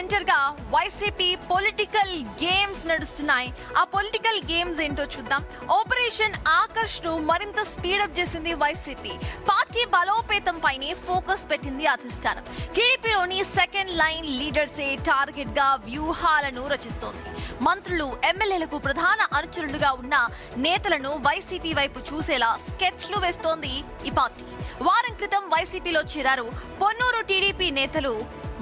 Centre గా YCP political games నడుస్తున్నాయి. ఆ పొలిటికల్ గేమ్స్ ఏంటో చూద్దాం. ఆపరేషన్ ఆకర్ష్ ను మరింత స్పీడప్ చేసింది వైసీపీ. పార్టీ బలోపేతం పైనే ఫోకస్ పెట్టింది అధిష్టానం. టీడీపీలోని సెకండ్ లైన్ లీడర్సే టార్గెట్ గా వ్యూహాలను రచిస్తోంది. మంత్రులు, ఎమ్మెల్యేలకు ప్రధాన అనుచరులుగా ఉన్న నేతలను వైసీపీ వైపు చూసేలా స్కెచ్లు వేస్తోంది ఈ పార్టీ. వారం క్రితం వైసీపీలో చేరారు పొన్నూరు టీడీపీ నేతలు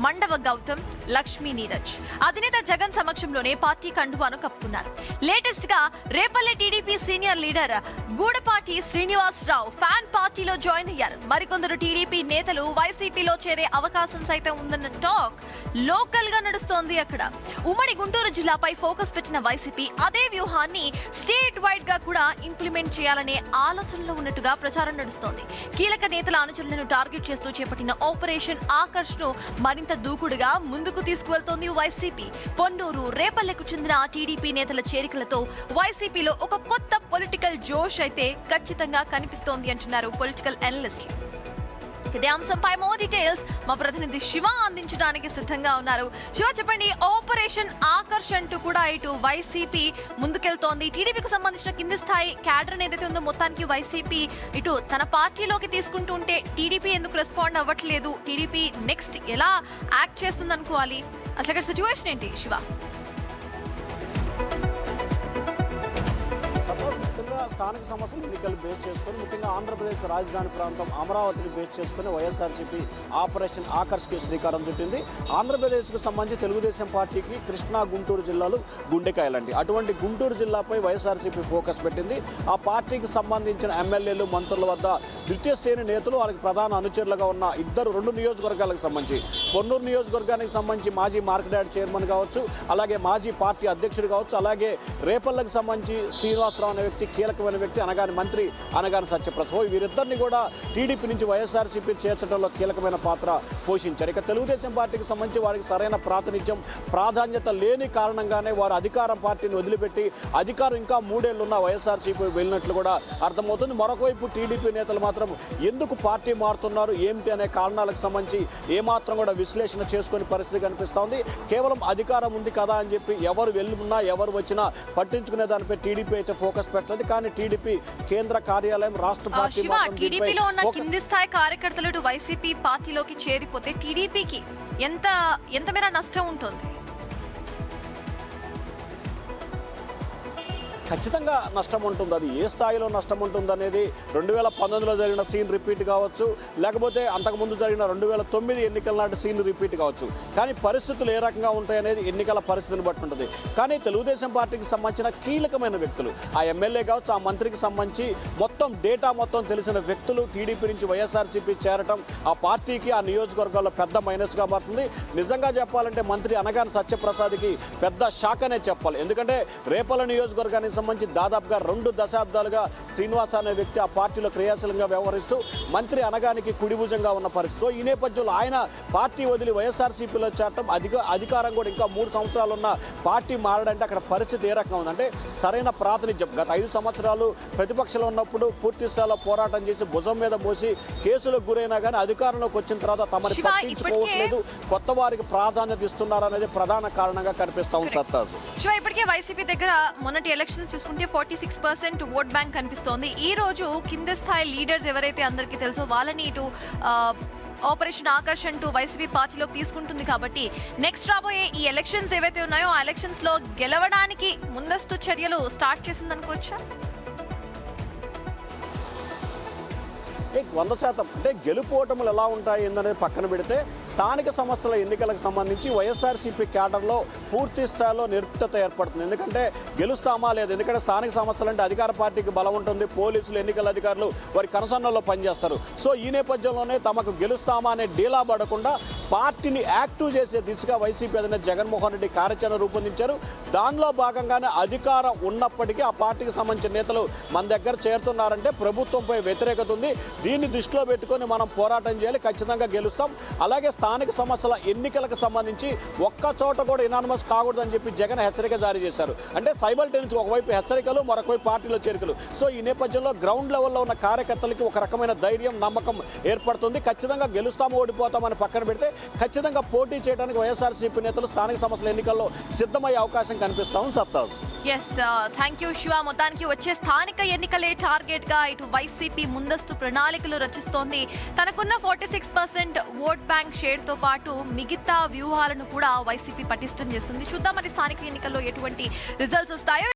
మండవ గౌతమ్, లక్ష్మీ నీరజ్. అధినేత జగన్ సమక్షంలోనే పార్టీ కండువాను కప్పుకున్నారు. లేటెస్ట్ గా Repalle TDP senior leader Gudapati Srinivasarao fan పార్టీలో జాయిన్ అయ్యారు. మరికొందరు టీడీపీ నేతలు వైసీపీలో చేరే అవకాశం సైతం ఉందన్న టాక్ లోకల్ గా నడుస్తోంది. అక్కడ ఉమ్మడి గుంటూరు జిల్లాపై ఫోకస్ పెట్టిన వైసీపీ అదే వ్యూహాన్ని స్టేట్ వైడ్ గా కూడా ఇంప్లిమెంట్ చేయాలనే ఆలోచనలో ఉన్నట్టుగా ప్రచారం నడుస్తోంది. కీలక నేతల అనుచరులను టార్గెట్ చేస్తూ చేపట్టిన ఆపరేషన్ ఆకర్ష్ ను మరింత దూకుడుగా ముందుకు తీసుకువెళ్తోంది వైసీపీ. పొన్నూరు, రేపల్లెకు చెందిన టీడీపీ నేతల చేరికలతో వైసీపీలో ఒక కొత్త పొలిటికల్ జోష్ అయితే ఖచ్చితంగా కనిపిస్తోంది అంటున్నారు పొలిటికల్ అనలిస్టులు. ఇదే అంశంపై మోర్ డీటెయిల్స్ మా ప్రతినిధి శివ అందించడానికి సిద్ధంగా ఉన్నారు. శివ, చెప్పండి, ఆపరేషన్ ఆకర్ష్ అంటూ కూడా ఇటు వైసీపీ ముందుకెళ్తోంది. టీడీపీకి సంబంధించిన కింది స్థాయి క్యాడర్ ఏదైతే ఉందో మొత్తానికి వైసీపీ ఇటు తన పార్టీలోకి తీసుకుంటూ ఉంటే టీడీపీ ఎందుకు రెస్పాండ్ అవ్వట్లేదు? టీడీపీ నెక్స్ట్ ఎలా యాక్ట్ చేస్తుంది అనుకోవాలి? అసలు ఇక్కడ సిచ్యువేషన్ ఏంటి శివ? స్థానిక సమస్యలు ఎన్నికలు బేస్ చేసుకుని ముఖ్యంగా ఆంధ్రప్రదేశ్ రాజధాని ప్రాంతం అమరావతిని బేస్ చేసుకుని వైఎస్ఆర్సీపీ ఆపరేషన్ ఆకర్ష్కి శ్రీకారం చుట్టింది. ఆంధ్రప్రదేశ్కు సంబంధించి తెలుగుదేశం పార్టీకి కృష్ణా, గుంటూరు జిల్లాలు గుండెకాయలండి. అటువంటి గుంటూరు జిల్లాపై వైఎస్ఆర్సీపీ ఫోకస్ పెట్టింది. ఆ పార్టీకి సంబంధించిన ఎమ్మెల్యేలు, మంత్రుల వద్ద ద్వితీయ శ్రేణి నేతలు, వారికి ప్రధాన అనుచరులుగా ఉన్న రెండు నియోజకవర్గాలకు సంబంధించి పొన్నూరు నియోజకవర్గానికి సంబంధించి మాజీ మార్కెట్ యార్డ్ చైర్మన్ కావచ్చు, అలాగే మాజీ పార్టీ అధ్యక్షుడు కావచ్చు, అలాగే రేపల్లెకు సంబంధించి శ్రీనివాసరావు అనే వ్యక్తి కీలకమైన వ్యక్తి, అనగాని మంత్రి అనగాని సత్యప్రసాద్, వీరిద్దరిని కూడా టీడీపీ నుంచి వైఎస్ఆర్సీపీ చేర్చడంలో కీలకమైన పాత్ర పోషించారు. ఇక తెలుగుదేశం పార్టీకి సంబంధించి వారికి సరైన ప్రాతినిధ్యం, ప్రాధాన్యత లేని కారణంగానే వారు అధికారం పార్టీని వదిలిపెట్టి అధికారం ఇంకా 3 ఏళ్లు ఉన్న వైఎస్ఆర్సీపీ వెళ్ళినట్లు కూడా అర్థమవుతుంది. మరొకవైపు టీడీపీ నేతలు మాత్రం ఎందుకు పార్టీ మారుతున్నారు, ఏమిటి అనే కారణాలకు సంబంధించి ఏమాత్రం కూడా విశ్లేషణ చేసుకునే పరిస్థితి కనిపిస్తోంది. కేవలం అధికారం ఉంది కదా అని చెప్పి ఎవరు వెళ్ళున్నా ఎవరు వచ్చినా పట్టించుకునే దానిపై టీడీపీ అయితే ఫోకస్ పెట్టలేదు. కానీ టీడీపీ కేంద్ర కార్యాలయం, రాష్ట్ర పార్టీ టీడీపీలో ఉన్న కింది స్థాయి కార్యకర్తలు వైసీపీ పార్టీలోకి చేరిపోతే టీడీపీకి ఎంత మేర నష్టం ఉంటుంది? ఖచ్చితంగా నష్టం ఉంటుంది. అది ఏ స్థాయిలో నష్టం ఉంటుంది అనేది 2019లో జరిగిన సీన్ రిపీట్ కావచ్చు, లేకపోతే అంతకుముందు జరిగిన 2009 ఎన్నికల నాటి సీన్ రిపీట్ కావచ్చు. కానీ పరిస్థితులు ఏ రకంగా ఉంటాయనేది ఎన్నికల పరిస్థితిని బట్టి ఉంటుంది. కానీ తెలుగుదేశం పార్టీకి సంబంధించిన కీలకమైన వ్యక్తులు, ఆ ఎమ్మెల్యే కావచ్చు, ఆ మంత్రికి సంబంధించి డేటా మొత్తం తెలిసిన వ్యక్తులు టీడీపీ నుంచి వైఎస్ఆర్సీపీ చేరటం ఆ పార్టీకి, ఆ నియోజకవర్గాల్లో పెద్ద మైనస్గా మారుతుంది. నిజంగా చెప్పాలంటే మంత్రి అనగాని సత్యప్రసాద్కి పెద్ద షాక్ అనే చెప్పాలి. ఎందుకంటే రేపల్లె నియోజకవర్గానికి సంబంధించి దాదాపుగా 2 దశాబ్దాలుగా శ్రీనివాస అనే వ్యక్తి ఆ పార్టీలో క్రియాశీలంగా వ్యవహరిస్తూ మంత్రి అనగానికి కుడిభుజంగా ఉన్న పరిస్థితి. ఈ నేపథ్యంలో ఆయన పార్టీ వదిలి వైఎస్ఆర్సీపీలో చేరటం, అధికారం కూడా ఇంకా 3 సంవత్సరాలు ఉన్న పార్టీ మారడంటే అక్కడ పరిస్థితి ఏ రకంగా ఉందంటే సరైన ప్రాతినిధ్యం. గత 5 సంవత్సరాలు ప్రతిపక్షంలో ఉన్నప్పుడు పూర్తి స్థాయిలో పోరాటం చేసి భుజం మీద మోసి కేసులకు గురైనా కానీ అధికారంలోకి వచ్చిన తర్వాత తమని పట్టించుకోవట్లేదు, కొత్త వారికి ప్రాధాన్యత ఇస్తున్నారనేది ప్రధాన కారణంగా కనిపిస్తా ఉంది. సత్తాసు ఇప్పటికే వైసీపీ దగ్గర మొన్నటి ఎలక్షన్స్ చూసుకుంటే 46% ఓట్ బ్యాంక్ కనిపిస్తోంది. ఈ రోజు కింద స్థాయి లీడర్స్ ఎవరైతే అందరికీ తెలుసో వాళ్ళని ఇటు ఆపరేషన్ ఆకర్ష్ అంటూ వైసీపీ పార్టీలోకి తీసుకుంటుంది. కాబట్టి నెక్స్ట్ రాబోయే ఈ ఎలక్షన్స్ ఏవైతే ఉన్నాయో ఆ ఎలక్షన్స్ లో గెలవడానికి ముందస్తు చర్యలు స్టార్ట్ చేసింది అనుకోవచ్చా? 100% అంటే గెలుపోటములు ఎలా ఉంటాయి ఏందనేది పక్కన పెడితే స్థానిక సంస్థల ఎన్నికలకు సంబంధించి వైఎస్ఆర్సీపీ క్యాడర్లో పూర్తి స్థాయిలో నిరుప్తత ఏర్పడుతుంది. ఎందుకంటే గెలుస్తామా లేదు, ఎందుకంటే స్థానిక సంస్థలు అంటే అధికార పార్టీకి బలం ఉంటుంది, పోలీసులు, ఎన్నికల అధికారులు వారి కనసన్నల్లో పనిచేస్తారు. సో ఈ నేపథ్యంలోనే తమకు గెలుస్తామా అనే డీలా పడకుండా పార్టీని యాక్టివ్ చేసే దిశగా వైసీపీ అధినేత జగన్మోహన్ రెడ్డి కార్యాచరణ రూపొందించారు. దానిలో భాగంగానే అధికారం ఉన్నప్పటికీ ఆ పార్టీకి సంబంధించిన నేతలు మన దగ్గర చేరుతున్నారంటే ప్రభుత్వంపై వ్యతిరేకత ఉంది. దీన్ని దృష్టిలో పెట్టుకొని మనం పోరాటం చేయాలి, ఖచ్చితంగా గెలుస్తాం. అలాగే స్థానిక సంస్థల ఎన్నికలకు సంబంధించి ఒక్క చోట కూడా ఇనానిమస్ కాకూడదని చెప్పి జగన్ హెచ్చరిక జారీ చేశారు. అంటే సైమల్టేనియస్ ఒకవైపు హెచ్చరికలు, మరొకవైపు పార్టీలో చేరికలు. సో ఈ నేపథ్యంలో గ్రౌండ్ లెవెల్లో ఉన్న కార్యకర్తలకి ఒక రకమైన ధైర్యం, నమ్మకం ఏర్పడుతుంది. ఖచ్చితంగా గెలుస్తాము, ఓడిపోతామని పక్కన పెడితే ఖచ్చితంగా పోటీ చేయడానికి వైఎస్ఆర్సీపీ నేతలు స్థానిక సంస్థల ఎన్నికల్లో సిద్ధమయ్యే అవకాశం కనిపిస్తాం. సత్తాజ్. Yes, thank you Shiva. మొత్తానికి వచ్చే స్థానిక ఎన్నికలే టార్గెట్ గా ఇటు వైసీపీ ముందస్తు ప్రణాళికలు రచిస్తోంది. తనకున్న 46% ఓట్ బ్యాంక్ షేర్ తో పాటు మిగతా వ్యూహాలను కూడా వైసీపీ పటిష్టం చేస్తుంది. చూద్దాం మరి స్థానిక ఎన్నికల్లో ఎటువంటి రిజల్ట్స్ వస్తాయో.